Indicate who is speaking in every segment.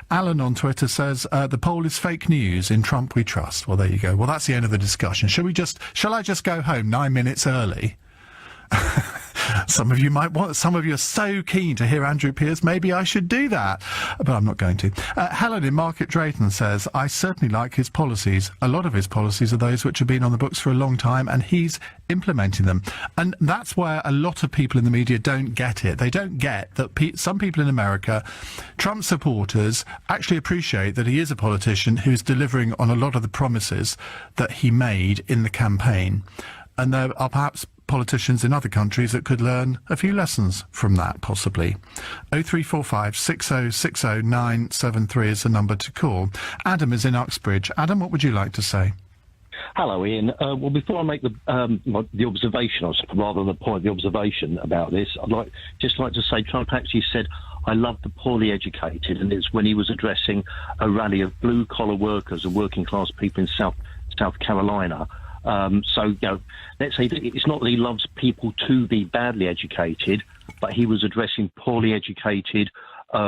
Speaker 1: Alan on Twitter says the poll is fake news. In Trump we trust. Well, there you go. Well, that's the end of the discussion. Shall I just go home 9 minutes early? Some of you might want. Some of you are so keen to hear Andrew Pierce. Maybe I should do that, but I'm not going to. Helen in Market Drayton says, I certainly like his policies. A lot of his policies are those which have been on the books for a long time, and he's implementing them. And that's where a lot of people in the media don't get it. They don't get that some people in America, Trump supporters, actually appreciate that he is a politician who's delivering on a lot of the promises that he made in the campaign. And there are perhaps politicians in other countries that could learn a few lessons from that, possibly. 0345 6060 973 is the number to call. Adam is in Uxbridge. Adam, what would you like to say?
Speaker 2: Hello, Ian. Well, before I make the observation, or rather the point, the observation about this, I'd just like to say Trump actually said, I love the poorly educated, and it's when he was addressing a rally of blue-collar workers and working-class people in South Carolina. So, you know, let's say it's not that he loves people to be badly educated, but he was addressing poorly educated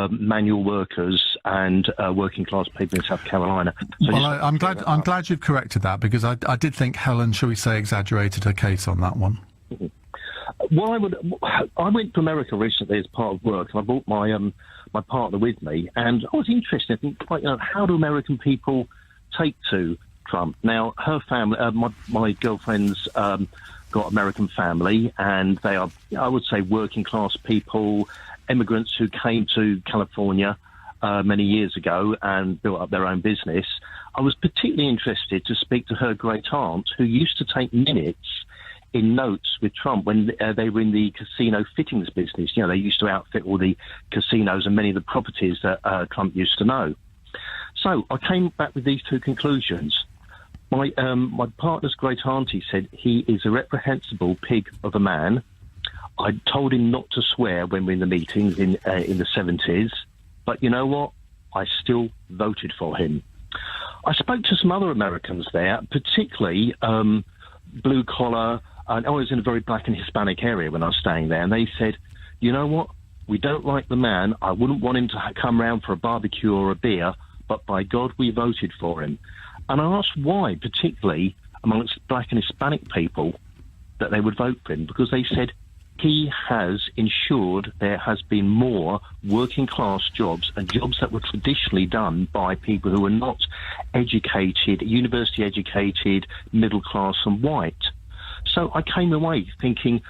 Speaker 2: manual workers and working class people in South Carolina. So
Speaker 1: well, I'm glad you've corrected that, because I did think Helen, shall we say, exaggerated her case on that one.
Speaker 2: Well, I went to America recently as part of work, and I brought my partner with me, and I was interested. I think, you know, how do American people take to Trump? Now, her family, my girlfriend's got American family, and they are, I would say, working class people, immigrants who came to California many years ago and built up their own business. I was particularly interested to speak to her great aunt, who used to take minutes in notes with Trump when they were in the casino fittings business. You know, they used to outfit all the casinos and many of the properties that Trump used to know. So I came back with these two conclusions. My partner's great auntie said he is a reprehensible pig of a man. I told him not to swear when we were in the meetings in the 70s, but you know what? I still voted for him. I spoke to some other Americans there, particularly blue collar, and I was in a very Black and Hispanic area when I was staying there, and they said, you know what? We don't like the man. I wouldn't want him to come round for a barbecue or a beer, but by God, we voted for him. And I asked why, particularly amongst Black and Hispanic people, that they would vote for him, because they said he has ensured there has been more working class jobs and jobs that were traditionally done by people who were not educated, university educated, middle class and white. So I came away thinking,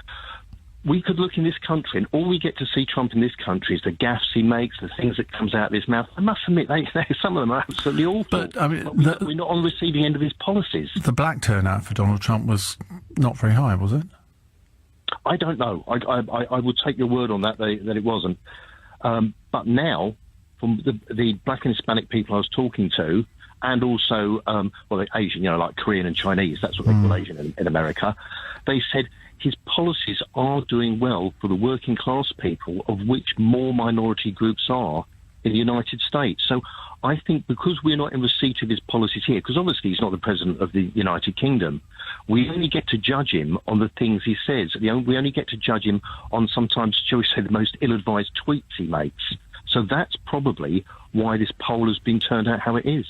Speaker 2: we could look in this country, and all we get to see Trump in this country is the gaffes he makes, the things that comes out of his mouth. I must admit, some of them are absolutely awful.
Speaker 1: But I mean,
Speaker 2: we're not on the receiving end of his policies.
Speaker 1: The black turnout for Donald Trump was not very high, was it?
Speaker 2: I don't know. I would take your word on that it wasn't. But now, from the Black and Hispanic people I was talking to, and also, the Asian, you know, like Korean and Chinese, that's what they call Asian in America, they said his policies are doing well for the working class people, of which more minority groups are in the United States. So I think because we're not in receipt of his policies here, because obviously he's not the president of the United Kingdom, we only get to judge him on the things he says. We only get to judge him on sometimes, shall we say, the most ill-advised tweets he makes. So that's probably why this poll has been turned out how it is.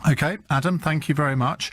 Speaker 1: OK, Adam, thank you very much.